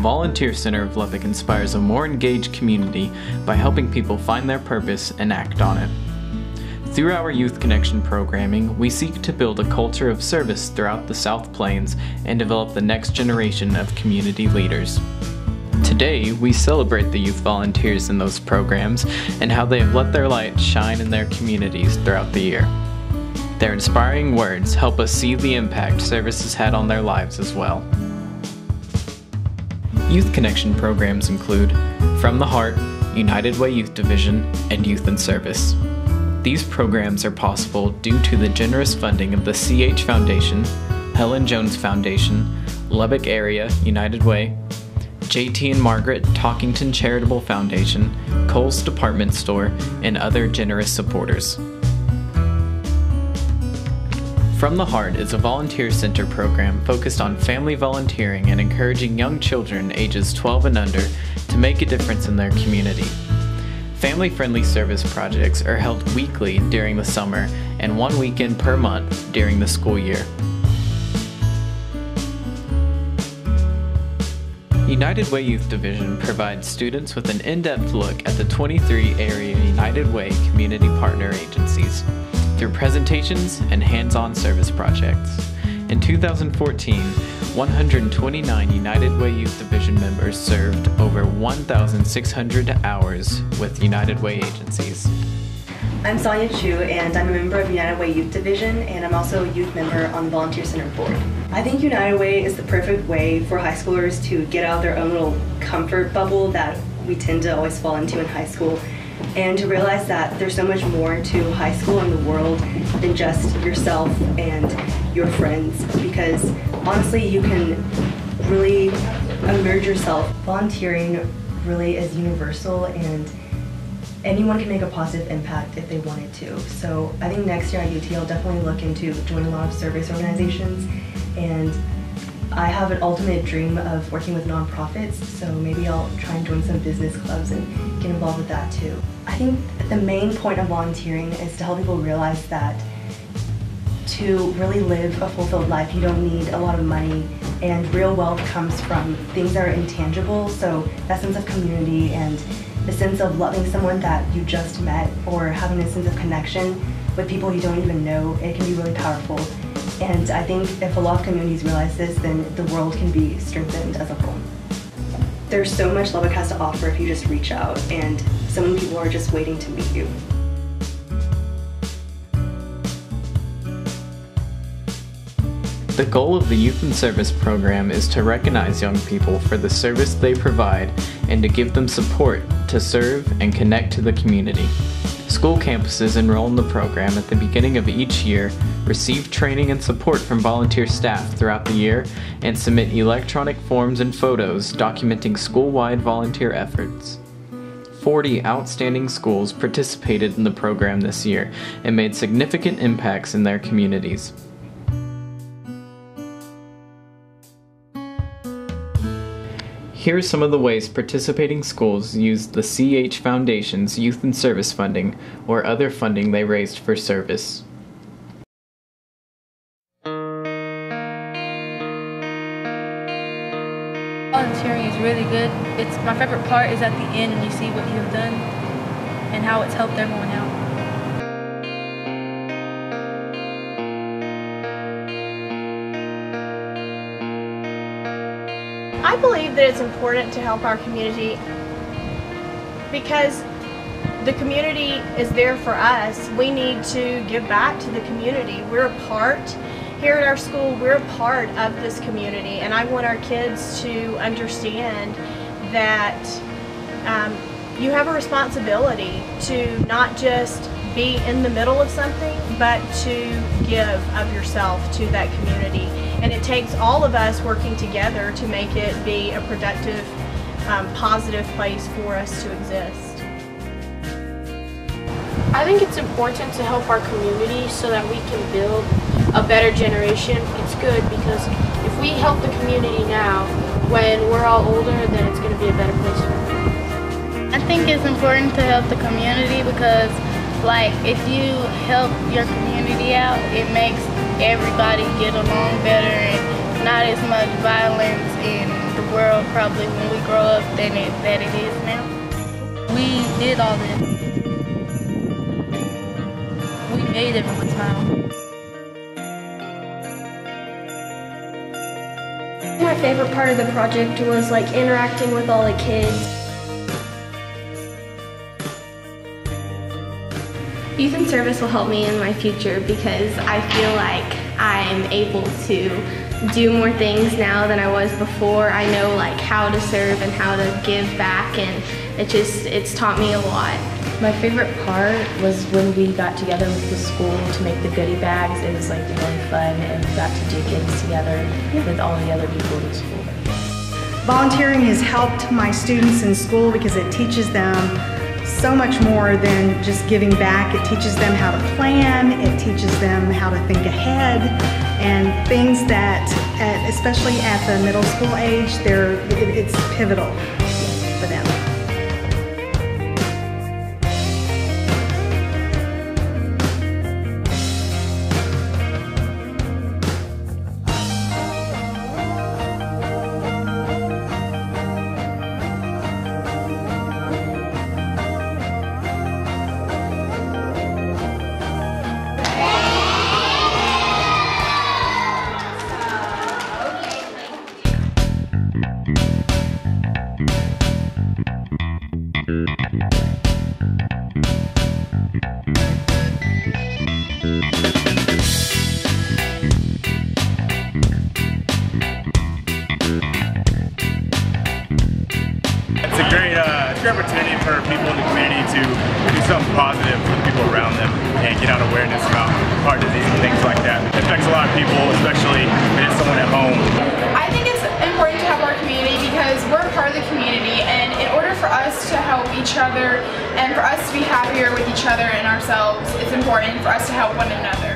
Volunteer Center of Lubbock inspires a more engaged community by helping people find their purpose and act on it. Through our Youth Connection programming, we seek to build a culture of service throughout the South Plains and develop the next generation of community leaders. Today, we celebrate the youth volunteers in those programs and how they have let their light shine in their communities throughout the year. Their inspiring words help us see the impact service has had on their lives as well. Youth Connection programs include From the Heart, United Way Youth Division, and Youth in Service. These programs are possible due to the generous funding of the CH Foundation, Helen Jones Foundation, Lubbock Area United Way, JT and Margaret Talkington Charitable Foundation, Kohl's Department Store, and other generous supporters. From the Heart is a volunteer center program focused on family volunteering and encouraging young children ages 12 and under to make a difference in their community. Family-friendly service projects are held weekly during the summer and one weekend per month during the school year. United Way Youth Division provides students with an in-depth look at the 23 area United Way community partner agencies through presentations and hands-on service projects. In 2014, 129 United Way Youth Division members served over 1,600 hours with United Way agencies. I'm Sonia Chu, and I'm a member of United Way Youth Division, and I'm also a youth member on the Volunteer Center board. I think United Way is the perfect way for high schoolers to get out of their own little comfort bubble that we tend to always fall into in high school, and to realize that there's so much more to high school and the world than just yourself and your friends, because honestly you can really immerse yourself. Volunteering really is universal, and anyone can make a positive impact if they wanted to. So I think next year at UT I'll definitely look into joining a lot of service organizations, and I have an ultimate dream of working with nonprofits, so maybe I'll try and join some business clubs and get involved with that too. I think the main point of volunteering is to help people realize that to really live a fulfilled life you don't need a lot of money, and real wealth comes from things that are intangible, so that sense of community and the sense of loving someone that you just met, or having a sense of connection with people you don't even know, it can be really powerful. And I think if a lot of communities realize this, then the world can be strengthened as a whole. There's so much Lubbock has to offer if you just reach out, and so many people are just waiting to meet you. The goal of the Youth in Service program is to recognize young people for the service they provide and to give them support to serve and connect to the community. School campuses enroll in the program at the beginning of each year, receive training and support from volunteer staff throughout the year, and submit electronic forms and photos documenting school-wide volunteer efforts. 40 outstanding schools participated in the program this year and made significant impacts in their communities. Here are some of the ways participating schools used the CH Foundation's Youth in Service funding or other funding they raised for service. Volunteering is really good. It's my favorite part is at the end and you see what you have done and how it's helped everyone out. I believe that it's important to help our community because the community is there for us. We need to give back to the community. We're a part, here at our school, we're a part of this community, and I want our kids to understand that you have a responsibility to not just be in the middle of something, but to give of yourself to that community. And it takes all of us working together to make it be a productive, positive place for us to exist. I think it's important to help our community so that we can build a better generation. It's good because if we help the community now, when we're all older, then it's going to be a better place for everyone. I think it's important to help the community because, like, if you help your community out, it makes everybody get along better and not as much violence in the world probably when we grow up than that it is now. We did all this. We made everyone smile. My favorite part of the project was like interacting with all the kids. Youth in service will help me in my future because I feel like I'm able to do more things now than I was before. I know like how to serve and how to give back, and it's taught me a lot. My favorite part was when we got together with the school to make the goodie bags. It was like really fun, and we got to do things together with all the other people in the school. Volunteering has helped my students in school because it teaches them so much more than just giving back. It teaches them how to plan, it teaches them how to think ahead, and things that, especially at the middle school age, it's pivotal for them. It's a great opportunity for people in the community to do something positive for the people around them and get out awareness about heart disease and things like that. It affects a lot of people, especially if it's someone at home. I think it's important to help our community because we're part of the community, and in order for us to help each other and for us to be happier with each other and ourselves, it's important for us to help one another.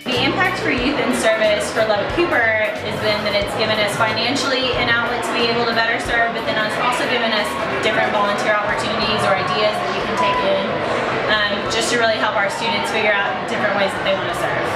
The impact for Youth in Service for Lubbock Cooper has been that it's given us financially an outlet to be able to better serve, but then it's also given us different volunteer opportunities or ideas that we can take in just to really help our students figure out different ways that they want to serve.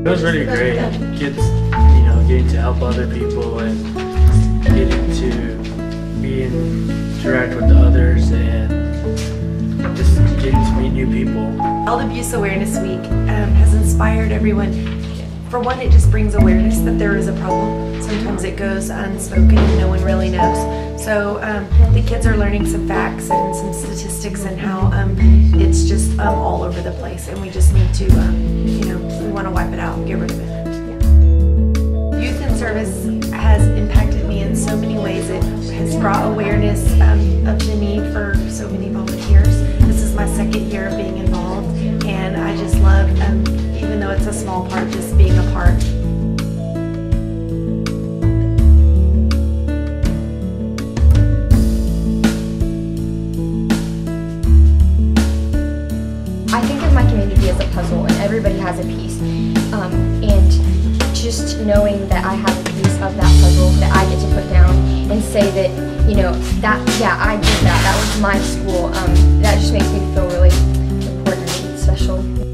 It was really great. Getting to help other people and getting to interact with the others and just getting to meet new people. Child Abuse Awareness Week has inspired everyone. For one, it just brings awareness that there is a problem. Sometimes it goes unspoken and no one really knows. So the kids are learning some facts and some statistics and how it's just all over the place, and we just need to, we want to wipe it out and get rid of it. Yeah. Youth in Service has impacted me in so many ways. It has brought awareness of the need for so many volunteers. This is my second year of being involved, and I just love, even though it's a small part, just being a part. I think of my community as a puzzle, and everybody has a piece. And just knowing that I have a piece of that puzzle that I get to put down and say that, I did that. That was my school. That just makes me feel really important and special.